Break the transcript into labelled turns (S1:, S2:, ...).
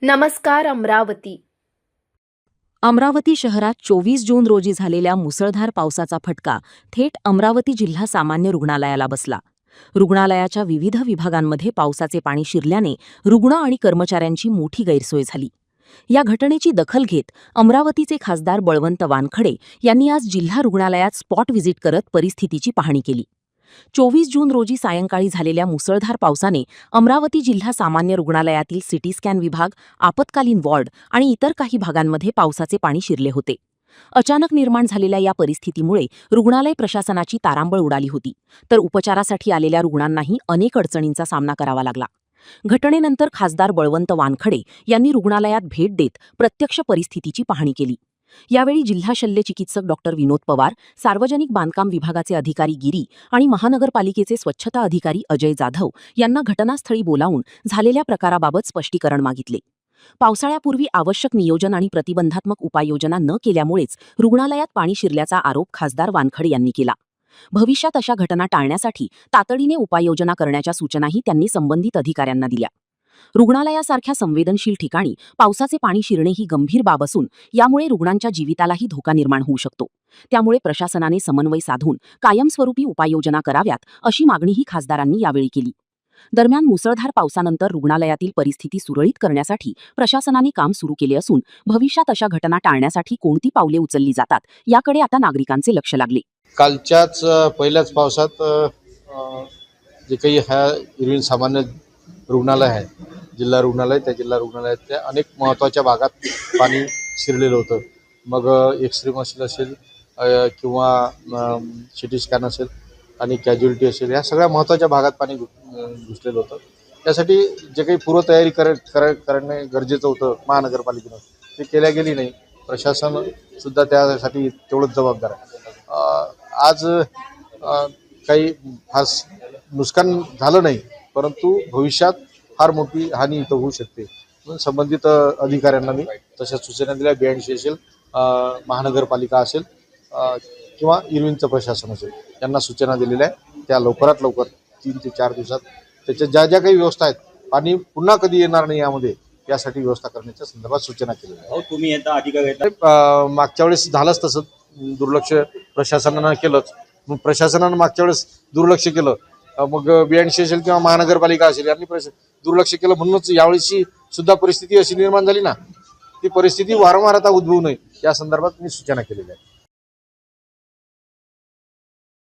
S1: नमस्कार अमरावती.
S2: अमरावती शहरात 24 जून रोजी झालेल्या मुसळधार पावसाचा फटका थेट अमरावती जिल्हा सामान्य रुग्णालयाला बसला. रुग्णालयाच्या विविध विभागांमध्ये पावसाचे पाणी शिरल्याने रुग्ण आणि कर्मचाऱ्यांची मोठी गैरसोय झाली. या घटनेची दखल घेत अमरावतीचे खासदार बळवंत वानखडे यांनी आज जिल्हा रुग्णालयात स्पॉट व्हिजिट करत परिस्थितीची पाहणी केली. 24 जून रोजी सायंकाळी झालेल्या मुसळधार पावसाने अमरावती जिल्हा सामान्य रुग्णालयातील सिटी स्कॅन विभाग, आपत्कालीन वॉर्ड आणि इतर काही भागांमध्ये पावसाचे पाणी शिरले होते. अचानक निर्माण झालेल्या या परिस्थितीमुळे रुग्णालय प्रशासनाची तारांबळ उडाली होती, तर उपचारासाठी आलेल्या रुग्णांनाही अनेक अडचणींचा सामना करावा लागला. घटनेनंतर खासदार बळवंत वानखडे यांनी रुग्णालयात भेट देत प्रत्यक्ष परिस्थितीची पाहणी केली. यावेळी जिल्हा शल्य चिकित्सक डॉक्टर विनोद पवार, सार्वजनिक बांधकाम विभागाचे अधिकारी गिरी आणि महानगरपालिकेचे स्वच्छता अधिकारी अजय जाधव यांना घटनास्थळी बोलावून झालेल्या प्रकाराबाबत स्पष्टीकरण मागितले. पावसाळ्यापूर्वी आवश्यक नियोजन आणि प्रतिबंधात्मक उपाययोजना न केल्यामुळेच रुग्णालयात पाणी शिरल्याचा आरोप खासदार वानखडे यांनी केला. भविष्यात अशा घटना टाळण्यासाठी तातडीने उपाययोजना करण्याच्या सूचनाही त्यांनी संबंधित अधिकाऱ्यांना दिल्या. रुग्णालयासारख्या संवेदनशील ठिकाणी पावसाचे पाणी शिरणे ही गंभीर बाब असून यामुळे रुग्णांच्या जीवितालाही धोका निर्माण होऊ शकतो. त्यामुळे प्रशासनाने समन्वय साधून कायमस्वरूपी उपाययोजना कराव्यात अशी मागणीही खासदारांनी यावेळी केली. दरम्यान मुसळधार पावसानंतर रुग्णालयातील परिस्थिती सुरळीत करण्यासाठी प्रशासनाने काम सुरू केले असून भविष्यात अशा घटना टाळण्यासाठी कोणती पावले उचलली जातात याकडे आता नागरिकांचे लक्ष लागले.
S3: कालच्याच पहिल्याच पावसात जे काही हा इरविन सामान्य रुग्णालय आहे, जिल्हा रुग्णालय, त्या जिल्हा रुग्णालयातल्या अनेक महत्त्वाच्या भागात पाणी शिरलेलं होतं. मग एक्सरे मशीन असेल किंवा सिटी स्कॅन असेल आणि कॅज्युअलिटी असेल, या सगळ्या महत्त्वाच्या भागात पाणी घुसलेलं होतं. त्यासाठी जे काही पूर्वतयारी करणे गरजेचं होतं महानगरपालिकेनं, ते केल्या गेली नाही. प्रशासनसुद्धा त्यासाठी तेवढंच जबाबदार आहे. आज काही खास नुकसान झालं नाही, परंतु भविष्यात फार मोठी हानी इथं होऊ शकते. म्हणून संबंधित अधिकाऱ्यांना मी तशा सूचना दिल्या. BNC असेल, महानगरपालिका असेल किंवा इरविनचं प्रशासन असेल, यांना सूचना दिलेल्या आहे. त्या लवकरात लवकर 3 ते 4 दिवसात त्याच्या ज्या ज्या काही व्यवस्था आहेत, पाणी पुन्हा कधी येणार नाही यामध्ये, यासाठी व्यवस्था करण्याच्या संदर्भात सूचना केलेल्या आहेत.
S4: तुम्ही येता अधिकारी
S3: मागच्या वेळेस झालंच तसं, दुर्लक्ष प्रशासनानं केलंच. मग प्रशासनानं मागच्या वेळेस दुर्लक्ष केलं, मग BNC असेल किंवा महानगरपालिका असेल यांनी दुर्लक्ष केलं, म्हणूनच यावेळीची सुद्धा परिस्थिती अशी निर्माण झाली ना. ती परिस्थिती वारंवार आता उद्भवू नये या संदर्भात मी सूचना केलेल्या आहे.